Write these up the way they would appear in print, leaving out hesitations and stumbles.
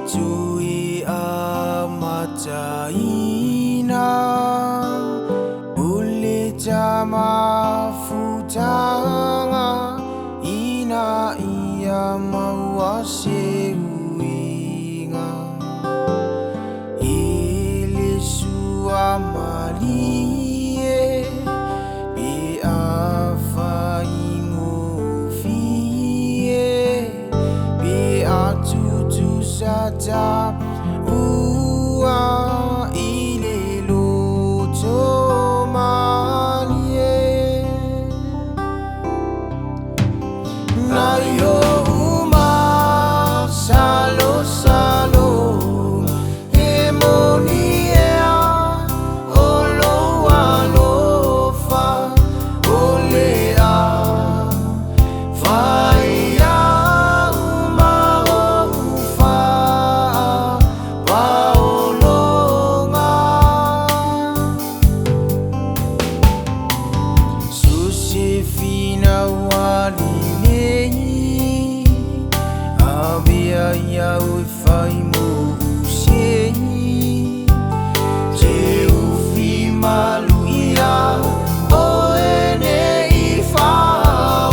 Tui amajaina Uli jama futanga Ina ia mawase uinga Ilisu amalie Be afa ingo fie Be atutu saja Ua ile loto malie Na yo uma salo salo Emonia olo alofa olea Faya uma ufa paolonga Susefina walilei Abia ya ufai mo usei Jeufi maluia o ene ifa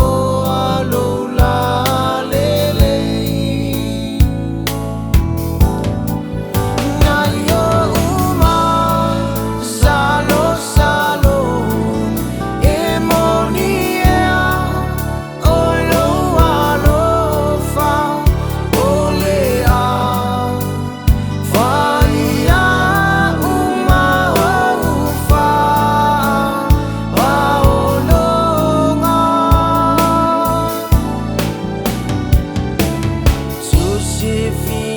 o alola lelei Na yo uma salo salo Emonia olo alofa olea Faya uma ufa paolonga Susefina